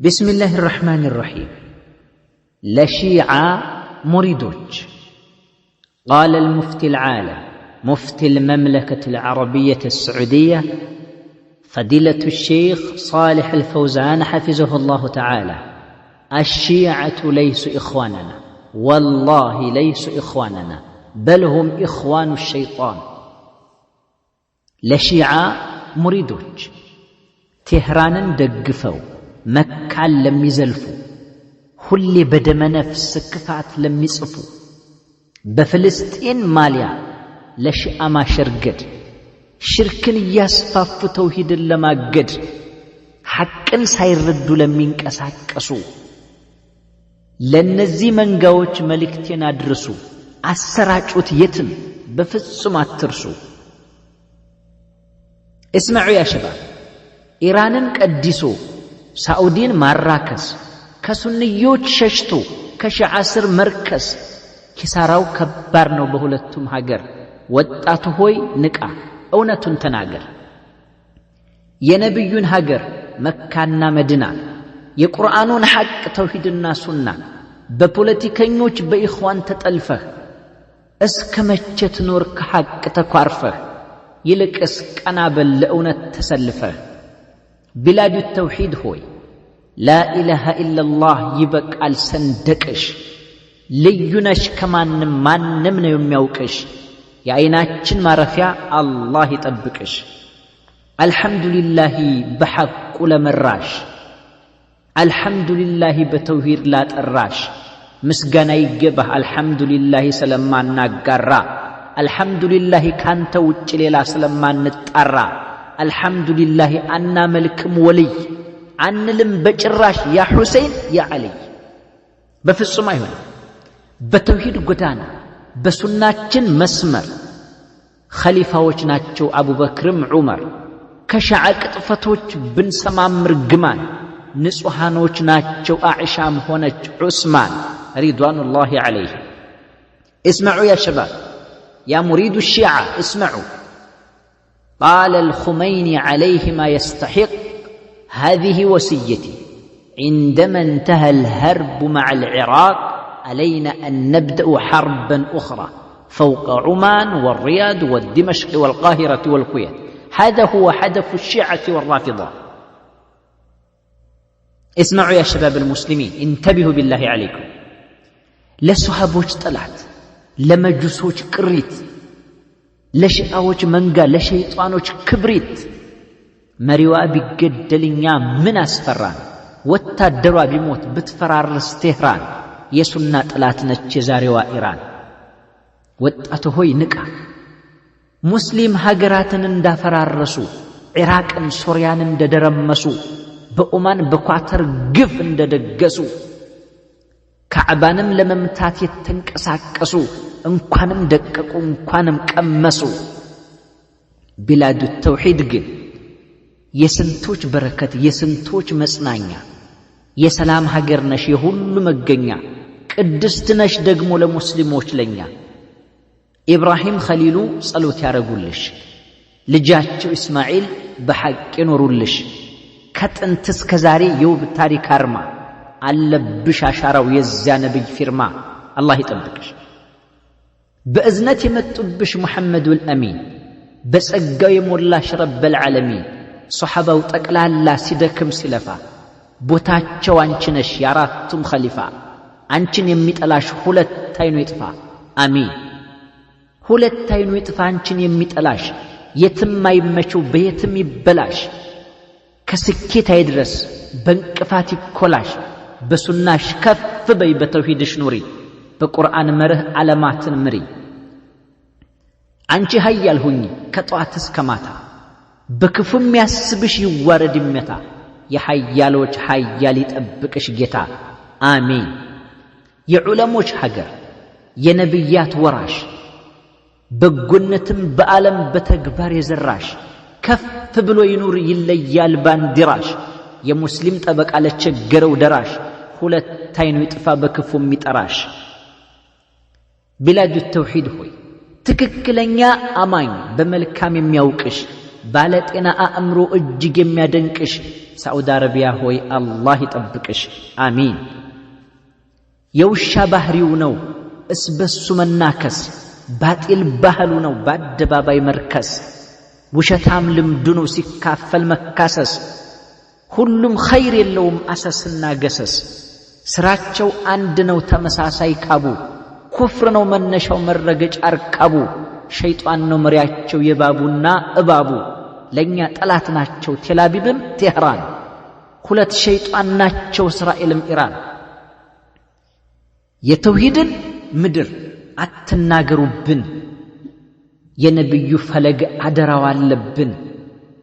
بسم الله الرحمن الرحيم. لشيعة مريدوج. قال المفتي العالم مفتي المملكة العربية السعودية فضيلة الشيخ صالح الفوزان حفظه الله تعالى: الشيعة ليسوا إخواننا، والله ليسوا إخواننا، بل هم إخوان الشيطان. لشيعة مريدوج تهرانا دقفوا መካን ለሚዘልፉ ሁሌ በደመ ነፍስ ክፋት ለሚጽፉ በፍልስጤን ማሊያ ለሺዓ ማሸርገድ ሽርክን እያስፋፉ ተውሂድን ለማገድ ሐቅን ሳይረዱ ለሚንቀሳቀሱ ለነዚህ መንጋዎች መልእክቴን አድርሱ፣ አሰራጩት፣ የትም በፍጹም አትርሱ። እስማዑ ያ ሸባብ፣ ኢራንን ቀዲሶ ሳዑዲን ማራከስ፣ ከሱንዮች ሸሽቶ ከሺዓ ስር መርከስ ኪሳራው ከባድ ነው በሁለቱም ሀገር። ወጣቱ ሆይ ንቃ፣ እውነቱን ተናገር። የነብዩን ሀገር መካና መዲና የቁርአኑን ሐቅ ተውሂድና ሱና በፖለቲከኞች በኢኽዋን ተጠልፈህ እስከ መቼ ትኖር ከሐቅ ተኳርፈህ? ይልቅስ ቀና በል ለእውነት ተሰልፈህ። بلاد التوحيد هوي لا إله إلا الله يبقى سندقش ليونش كمان من نمن يميوكش يا عيناتشن ما رفع الله يطبقش. الحمد لله بحق لمراش، الحمد لله بتوحيد لا تراش، مسغنا يجبه الحمد لله سلمان ناقرا، الحمد لله كانت وجه ليلا سلمان نتقرا، الحمد لله أنا ملكم ولي أنا لم بجراش يا حسين يا علي. بفصل ما يهون بتوحيد قدانا بسناتشن مسمر خليفة وجناتشو أبو بكر عمر كشعك طفتوش بن سمامر جمان نسوحان وجناتشو أعشام هونج عثمان رضوان الله عليه. اسمعوا يا شباب، يا مريد الشيعة اسمعوا. قال الخميني عليه ما يستحق: هذه وصيتي عندما انتهى الهرب مع العراق علينا أن نبدأ حربا أخرى فوق عمان والرياض والدمشق والقاهرة والكويت. هذا هو هدف الشيعة والرافضة. اسمعوا يا شباب المسلمين، انتبهوا بالله عليكم. لسحابوش طلعت، لمجوسوش قريت، ለሺዓዎች መንጋ ለሸይጣኖች ክብሪት መሪዋ ቢገደልኛ ምን አስፈራን? ወታደሯ ቢሞት ብትፈራርስ ቴህራን የሱና ጥላት ነች የዛሬዋ ኢራን። ወጣቱ ሆይ ንቃ፣ ሙስሊም ሀገራትን እንዳፈራረሱ ኢራቅን ሶሪያን እንደደረመሱ በኦማን በኳተር ግፍ እንደደገሱ ካዕባንም ለመምታት የተንቀሳቀሱ እንኳንም ደቀቁ እንኳንም ቀመሱ። ቢላዱ ተውሂድ ግን የስንቶች በረከት የስንቶች መጽናኛ የሰላም ሀገር ነሽ የሁሉ መገኛ ቅድስት ነሽ ደግሞ ለሙስሊሞች ለኛ። ኢብራሂም ኸሊሉ ጸሎት ያረጉልሽ፣ ልጃቸው እስማኤል በሐቅ ይኖሩልሽ። ከጥንት እስከ ዛሬ የውብ ታሪክ አርማ አለብሽ አሻራው የዚያ ነብይ ፊርማ። አላህ ይጠብቅሽ። በእዝነት የመጡብሽ ሙሐመዱል አሚን በጸጋው የሞላሽ ረበል ዓለሚን። ሶሐባው ጠቅላላ ሲደክም ሲለፋ ቦታቸው አንቺ ነሽ የአራቱም ኸሊፋ። አንቺን የሚጠላሽ ሁለት አይኑ ይጥፋ አሚን። ሁለት አይኑ ይጥፋ አንቺን የሚጠላሽ፣ የትም አይመቸው በየትም ይበላሽ። ከስኬት አይድረስ በእንቅፋት ይኮላሽ። በሱናሽ ከፍ በይ በተውሂድሽ ኑሪ፣ በቁርአን መርህ ዓለማትን ምሪ። አንቺ ሀያል ሁኚ ከጧት እስከ ማታ፣ በክፉም ያስብሽ ይዋረድ ይመታ። የሀያሎች ሀያል ይጠብቅሽ ጌታ አሚን። የዑለሞች ሀገር የነብያት ወራሽ፣ በጎነትም በዓለም በተግባር የዘራሽ። ከፍ ብሎ ይኑር ይለያል ባንዲራሽ፣ የሙስሊም ጠበቃ ለቸገረው ደራሽ። ሁለት አይኑ ይጥፋ በክፉም ይጠራሽ። ቢላዱ ተውሂድ ሆይ ትክክለኛ አማኝ በመልካም የሚያውቅሽ ባለጤና አእምሮ እጅግ የሚያደንቅሽ ሳዑዲ አረቢያ ሆይ አላህ ይጠብቅሽ አሚን። የውሻ ባህሪው ነው እስበሱ መናከስ፣ ባጢል ባህሉ ነው በአደባባይ መርከስ፣ ውሸታም ልምዱ ነው ሲካፈል መካሰስ። ሁሉም ኸይር የለውም አሰስና ገሰስ፣ ስራቸው አንድ ነው ተመሳሳይ ካቡ፣ ኩፍር ነው መነሻው መረገጫ አርካቡ። ሸይጣን ነው መሪያቸው የባቡና እባቡ፣ ለኛ ጠላት ናቸው ቴልአቪቭም ቴህራን። ሁለት ሸይጣን ናቸው እስራኤልም ኢራን። የተውሂድን ምድር አትናገሩብን፣ የነብዩ ፈለግ አደራው አለብን።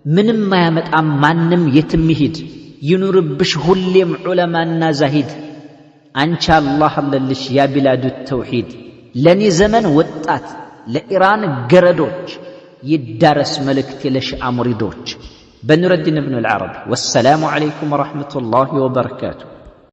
ምንም ማያመጣም ማንም የትም ይሂድ፣ ይኑርብሽ ሁሌም ዑለማና ዛሂድ። አንቺ አላህ አለልሽ ያ ቢላዱ ተውሂድ፣ ለኔ ዘመን ወጣት ለኢራን ገረዶች ይዳረስ መልእክት ለሺዓ ሙሪዶች። በኑረዲን ኢብኑ አልዓረቢ። ወሰላሙ ዐለይኩም ወረሕመቱላሂ ወበረካቱሁ።